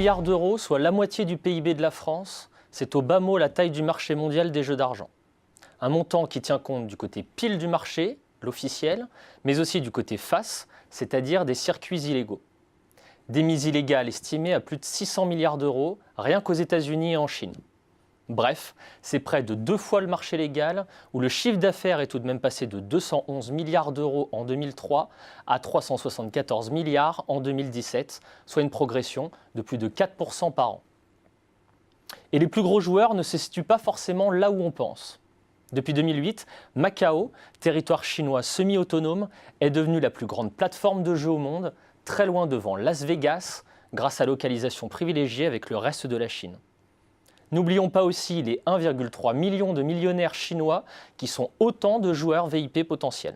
milliards d'euros, soit la moitié du PIB de la France, c'est au bas mot la taille du marché mondial des jeux d'argent. Un montant qui tient compte du côté pile du marché, l'officiel, mais aussi du côté face, c'est-à-dire des circuits illégaux. Des mises illégales estimées à plus de 600 milliards d'euros, rien qu'aux États-Unis et en Chine. Bref, c'est près de 2 fois le marché légal, où le chiffre d'affaires est tout de même passé de 211 milliards d'euros en 2003 à 374 milliards en 2017, soit une progression de plus de 4% par an. Et les plus gros joueurs ne se situent pas forcément là où on pense. Depuis 2008, Macao, territoire chinois semi-autonome, est devenue la plus grande plateforme de jeux au monde, très loin devant Las Vegas, grâce à localisation privilégiée avec le reste de la Chine. N'oublions pas aussi les 1,3 million de millionnaires chinois qui sont autant de joueurs VIP potentiels.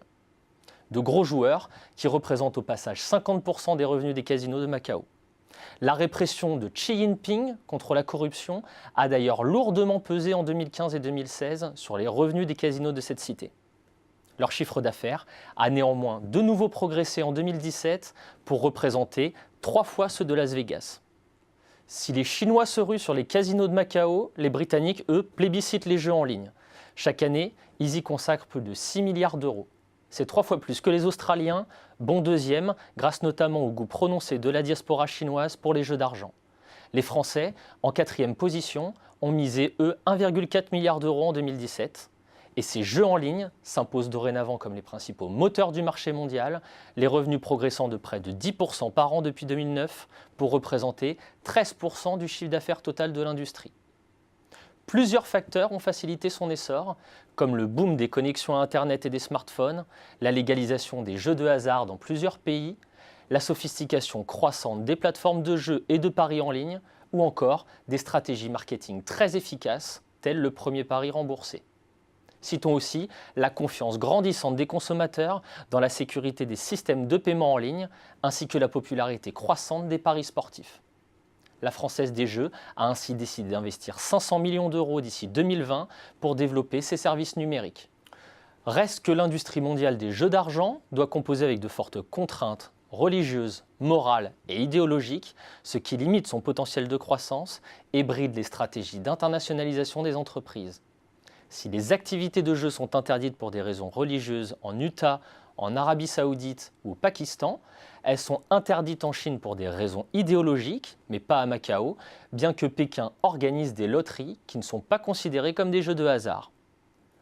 De gros joueurs qui représentent au passage 50% des revenus des casinos de Macao. La répression de Xi Jinping contre la corruption a d'ailleurs lourdement pesé en 2015 et 2016 sur les revenus des casinos de cette cité. Leur chiffre d'affaires a néanmoins de nouveau progressé en 2017 pour représenter 3 fois ceux de Las Vegas. Si les Chinois se ruent sur les casinos de Macao, les Britanniques, eux, plébiscitent les jeux en ligne. Chaque année, ils y consacrent plus de 6 milliards d'euros. C'est 3 fois plus que les Australiens, bon deuxième, grâce notamment au goût prononcé de la diaspora chinoise pour les jeux d'argent. Les Français, en 4e position, ont misé, eux, 1,4 milliard d'euros en 2017. Et ces jeux en ligne s'imposent dorénavant comme les principaux moteurs du marché mondial, les revenus progressant de près de 10% par an depuis 2009 pour représenter 13% du chiffre d'affaires total de l'industrie. Plusieurs facteurs ont facilité son essor, comme le boom des connexions à Internet et des smartphones, la légalisation des jeux de hasard dans plusieurs pays, la sophistication croissante des plateformes de jeux et de paris en ligne, ou encore des stratégies marketing très efficaces, telles le premier pari remboursé. Citons aussi la confiance grandissante des consommateurs dans la sécurité des systèmes de paiement en ligne, ainsi que la popularité croissante des paris sportifs. La Française des Jeux a ainsi décidé d'investir 500 millions d'euros d'ici 2020 pour développer ses services numériques. Reste que l'industrie mondiale des jeux d'argent doit composer avec de fortes contraintes religieuses, morales et idéologiques, ce qui limite son potentiel de croissance et bride les stratégies d'internationalisation des entreprises. Si les activités de jeu sont interdites pour des raisons religieuses en Utah, en Arabie Saoudite ou au Pakistan, elles sont interdites en Chine pour des raisons idéologiques, mais pas à Macao, bien que Pékin organise des loteries qui ne sont pas considérées comme des jeux de hasard.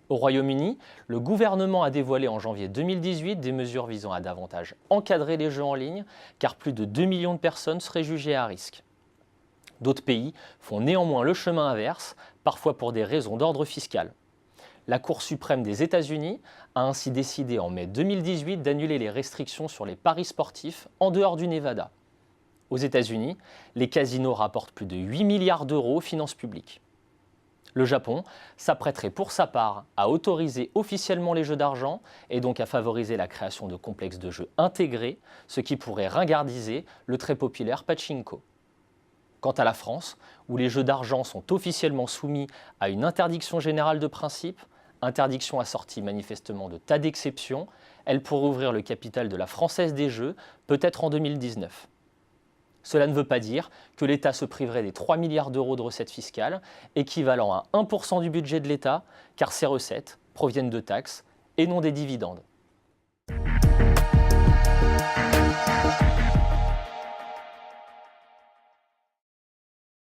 Au Royaume-Uni, le gouvernement a dévoilé en janvier 2018 des mesures visant à davantage encadrer les jeux en ligne, car plus de 2 millions de personnes seraient jugées à risque. D'autres pays font néanmoins le chemin inverse, parfois pour des raisons d'ordre fiscal. La Cour suprême des États-Unis a ainsi décidé en mai 2018 d'annuler les restrictions sur les paris sportifs en dehors du Nevada. Aux États-Unis, les casinos rapportent plus de 8 milliards d'euros aux finances publiques. Le Japon s'apprêterait pour sa part à autoriser officiellement les jeux d'argent et donc à favoriser la création de complexes de jeux intégrés, ce qui pourrait ringardiser le très populaire pachinko. Quant à la France, où les jeux d'argent sont officiellement soumis à une interdiction générale de principe, interdiction assortie manifestement de tas d'exceptions, elle pourrait ouvrir le capital de la Française des Jeux, peut-être en 2019. Cela ne veut pas dire que l'État se priverait des 3 milliards d'euros de recettes fiscales, équivalent à 1% du budget de l'État, car ces recettes proviennent de taxes et non des dividendes.